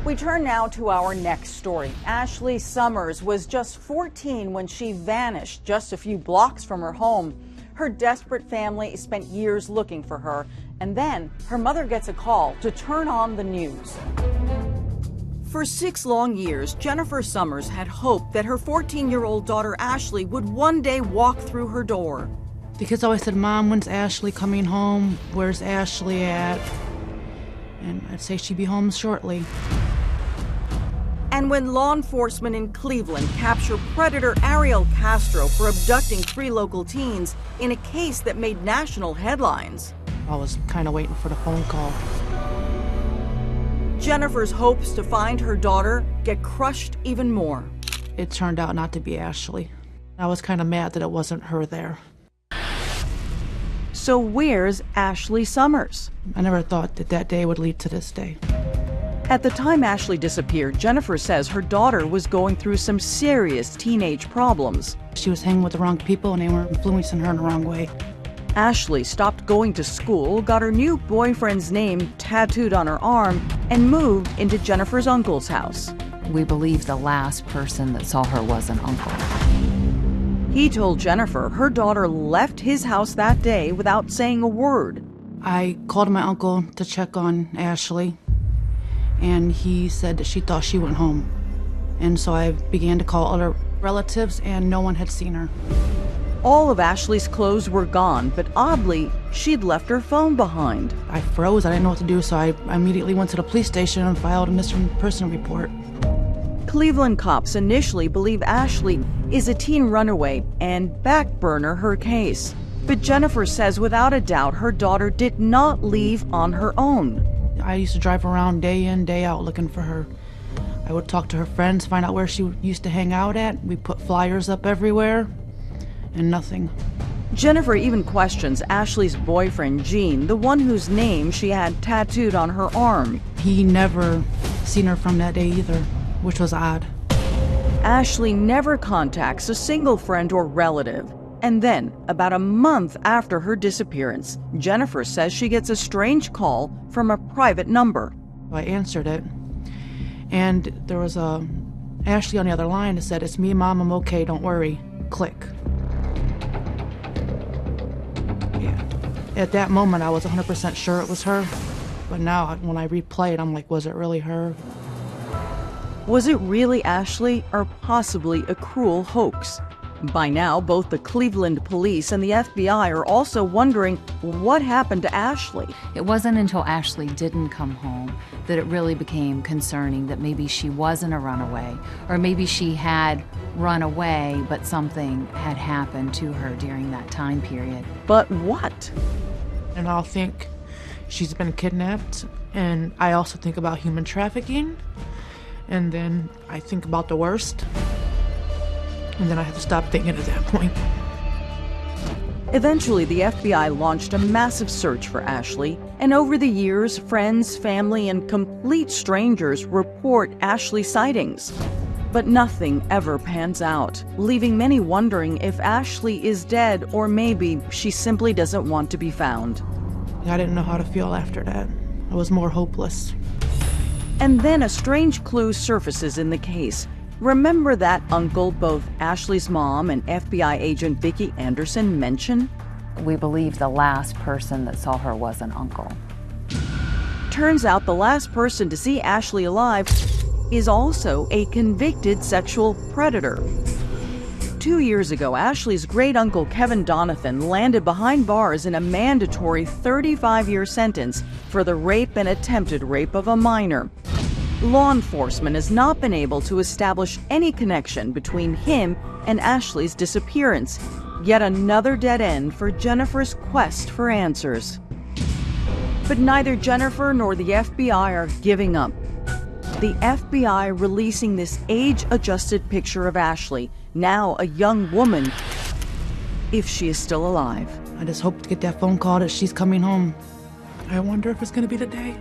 We turn now to our next story. Ashley Summers was just 14 when she vanished just a few blocks from her home. Her desperate family spent years looking for her, and then her mother gets a call to turn on the news. For 6 long years, Jennifer Summers had hoped that her 14-year-old daughter Ashley would one day walk through her door. The kids always said, "Mom, when's Ashley coming home? Where's Ashley at?" And I'd say she'd be home shortly. And when law enforcement in Cleveland captured predator Ariel Castro for abducting 3 local teens in a case that made national headlines, I was kind of waiting for the phone call. Jennifer's hopes to find her daughter get crushed even more. It turned out not to be Ashley. I was kind of mad that it wasn't her there. So where's Ashley Summers? I never thought that that day would lead to this day. At the time Ashley disappeared, Jennifer says her daughter was going through some serious teenage problems. She was hanging with the wrong people and they were influencing her in the wrong way. Ashley stopped going to school, got her new boyfriend's name tattooed on her arm, and moved into Jennifer's uncle's house. We believe the last person that saw her was an uncle. He told Jennifer her daughter left his house that day without saying a word. I called my uncle to check on Ashley, and he said that she thought she went home. And so I began to call other relatives, and no one had seen her. All of Ashley's clothes were gone, but oddly, she'd left her phone behind. I froze. I didn't know what to do, so I immediately went to the police station and filed a missing person report. Cleveland cops initially believe Ashley is a teen runaway and backburner her case. But Jennifer says without a doubt her daughter did not leave on her own. I used to drive around day in, day out looking for her. I would talk to her friends, find out where she used to hang out at. We put flyers up everywhere, and nothing. Jennifer even questions Ashley's boyfriend, Gene, the one whose name she had tattooed on her arm. He never seen her from that day either, which was odd. Ashley never contacts a single friend or relative. And then, about a month after her disappearance, Jennifer says she gets a strange call from a private number. I answered it, and there was Ashley on the other line that said, "It's me, Mom, I'm okay, don't worry." Click. Yeah. At that moment, I was 100% sure it was her, but now when I replay it, I'm like, was it really her? Was it really Ashley, or possibly a cruel hoax? By now, both the Cleveland police and the FBI are also wondering what happened to Ashley. It wasn't until Ashley didn't come home that it really became concerning that maybe she wasn't a runaway, or maybe she had run away, but something had happened to her during that time period. But what? And I'll think she's been kidnapped, and I also think about human trafficking, and then I think about the worst. And then I had to stop thinking at that point. Eventually, the FBI launched a massive search for Ashley, and over the years, friends, family, and complete strangers report Ashley sightings. But nothing ever pans out, leaving many wondering if Ashley is dead or maybe she simply doesn't want to be found. I didn't know how to feel after that. I was more hopeless. And then a strange clue surfaces in the case. Remember that uncle both Ashley's mom and FBI agent Vicki Anderson mentioned? We believe the last person that saw her was an uncle. Turns out the last person to see Ashley alive is also a convicted sexual predator. 2 years ago, Ashley's great-uncle Kevin Donathan landed behind bars in a mandatory 35-year sentence for the rape and attempted rape of a minor. Law enforcement has not been able to establish any connection between him and Ashley's disappearance. Yet another dead end for Jennifer's quest for answers. But neither Jennifer nor the FBI are giving up. The FBI releasing this age-adjusted picture of Ashley, now a young woman, if she is still alive. I just hope to get that phone call that she's coming home. I wonder if it's going to be the day.